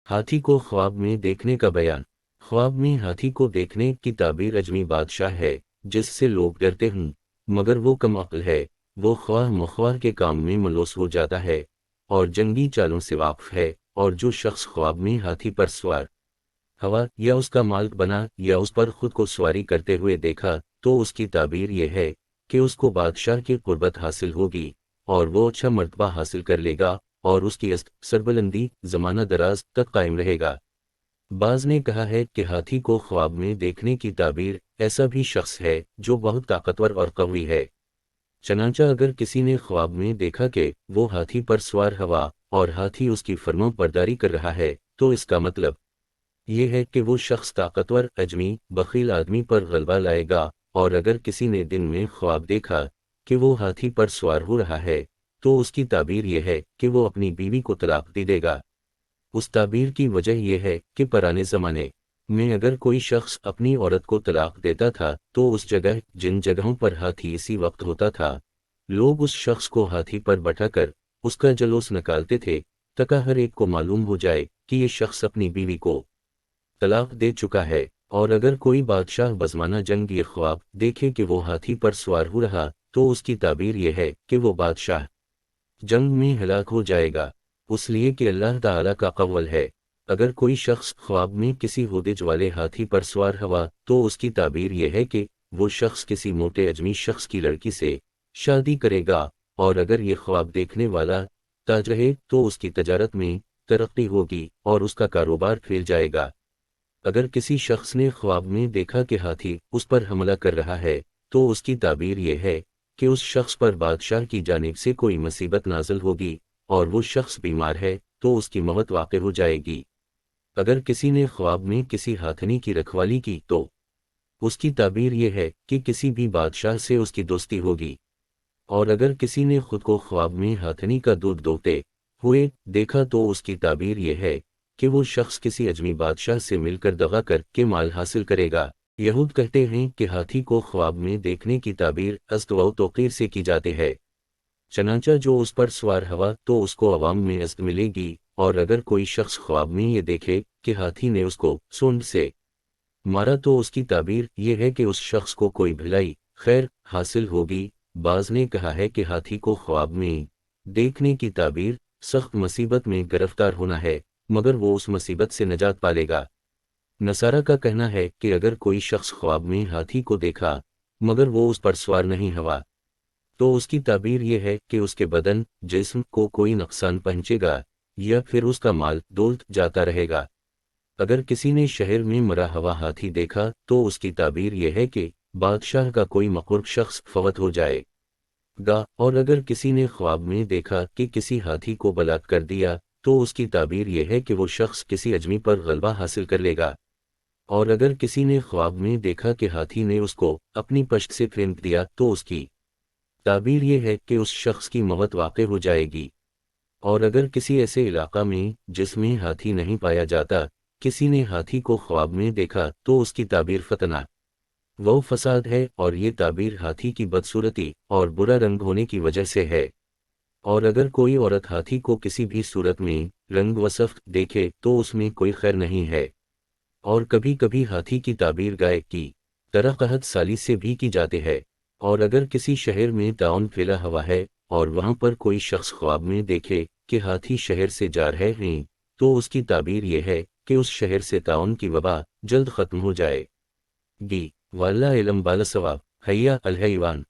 हाथी को ख्वाब में देखने का बयान। ख्वाब में हाथी को देखने की ताबीर अजमी बादशाह है जिससे लोग डरते हूँ, मगर वो कम अक्ल है। वो ख्वाह मख्वाह के काम में मलोस हो जाता है और जंगी चालों से वाकिफ है। और जो शख्स ख्वाब में हाथी पर सवार हवा या उसका मालिक बना या उस पर खुद को सवारी करते हुए देखा, तो उसकी ताबीर यह है कि उसको बादशाह की कुर्बत हासिल होगी और वो अच्छा मर्तबा हासिल कर लेगा और उसकी सरबलंदी ज़माना दराज तक कायम रहेगा। बाज ने कहा है कि हाथी को ख्वाब में देखने की ताबीर ऐसा भी शख्स है जो बहुत ताकतवर और कवी है। चनांचा अगर किसी ने ख्वाब में देखा कि वो हाथी पर सवार हवा और हाथी उसकी फर्मों बरदारी कर रहा है, तो इसका मतलब ये है कि वो शख्स ताकतवर अजमी बखील आदमी पर गलबा लाएगा। और अगर किसी ने दिन में ख्वाब देखा कि वो हाथी पर सवार हो रहा है, तो उसकी ताबीर यह है कि वो अपनी बीवी को तलाक दे देगा। उस ताबीर की वजह यह है कि पुराने ज़माने में अगर कोई शख्स अपनी औरत को तलाक देता था, तो उस जगह जिन जगहों पर हाथी इसी वक्त होता था, लोग उस शख्स को हाथी पर बैठाकर उसका जलूस निकालते थे, ताकि हर एक को मालूम हो जाए कि ये शख्स अपनी बीवी को तलाक दे चुका है। और अगर कोई बादशाह बज़माना जंग ये ख्वाब देखे कि वो हाथी पर सवार हो रहा, तो उसकी ताबीर यह है कि वो बादशाह जंग में हलाक हो जाएगा, उसलिए कि अल्लाह ताला का कव्ल है, अगर कोई शख्स ख्वाब में किसी होदिज वाले हाथी पर सवार हुआ, तो उसकी ताबीर यह है कि वो शख्स किसी मोटे अजमी शख्स की लड़की से शादी करेगा। और अगर ये ख्वाब देखने वाला ताज रहे, तो उसकी तजारत में तरक्की होगी और उसका कारोबार फैल जाएगा। अगर किसी शख्स ने ख्वाब में देखा कि हाथी उस पर हमला कर रहा है, तो उसकी ताबीर यह है कि उस शख्स पर बादशाह की जानिब से कोई मुसीबत नाज़िल होगी और वो शख्स बीमार है तो उसकी मौत वाक़ई हो जाएगी। अगर किसी ने ख्वाब में किसी हाथनी की रखवाली की, तो उसकी ताबीर यह है कि किसी भी बादशाह से उसकी दोस्ती होगी। और अगर किसी ने खुद को ख्वाब में हाथनी का दूध दोहते हुए देखा, तो उसकी ताबीर यह है कि वो शख्स किसी अजमी बादशाह से मिलकर दगा कर के माल हासिल करेगा। यहूद कहते हैं कि हाथी को ख्वाब में देखने की ताबीर अज़्द व तौक़ीर से की जाती है, चनांचा जो उस पर सवार हवा तो उसको अवाम में इज़्ज़त मिलेगी। और अगर कोई शख्स ख्वाब में ये देखे कि हाथी ने उसको सूंड से मारा, तो उसकी ताबीर ये है कि उस शख्स को कोई भलाई खैर हासिल होगी। बाज ने कहा है कि हाथी को ख्वाब में देखने की ताबीर सख्त मुसीबत में गिरफ्तार होना है, मगर वो उस मुसीबत से नजात पालेगा। नसारा का कहना है कि अगर कोई शख्स ख्वाब में हाथी को देखा मगर वो उस पर सवार नहीं हुआ, तो उसकी ताबीर ये है कि उसके बदन जिस्म को कोई नुकसान पहुंचेगा या फिर उसका माल दौलत जाता रहेगा। अगर किसी ने शहर में मरा हुआ हाथी देखा, तो उसकी ताबीर यह है कि बादशाह का कोई मक़रूब शख्स फवत हो जाएगा। और अगर किसी ने ख्वाब में देखा कि किसी हाथी को बलात कर दिया, तो उसकी ताबीर यह है कि वो शख्स किसी अजमी पर गलबा हासिल कर लेगा। और अगर किसी ने ख्वाब में देखा कि हाथी ने उसको अपनी पश्त से फेंक दिया, तो उसकी ताबीर यह है कि उस शख्स की मौत वाक़ई हो जाएगी। और अगर किसी ऐसे इलाका में जिसमें हाथी नहीं पाया जाता, किसी ने हाथी को ख्वाब में देखा, तो उसकी ताबीर फतना वो फसाद है और ये ताबीर हाथी की बदसूरती और बुरा रंग होने की वजह से है। और अगर कोई औरत हाथी को किसी भी सूरत में रंग वसफ़ देखे, तो उसमें कोई खैर नहीं है। और कभी कभी हाथी की ताबीर गाय की तरह कहत साली से भी की जाती है। और अगर किसी शहर में ताउन फैला हुआ है और वहां पर कोई शख्स ख्वाब में देखे कि हाथी शहर से जा रहे हैं, तो उसकी ताबीर यह है कि उस शहर से ताउन की वबा जल्द खत्म हो जाएगी। वल्लाह इल्म बाला सवाब। हैया अल हैवान।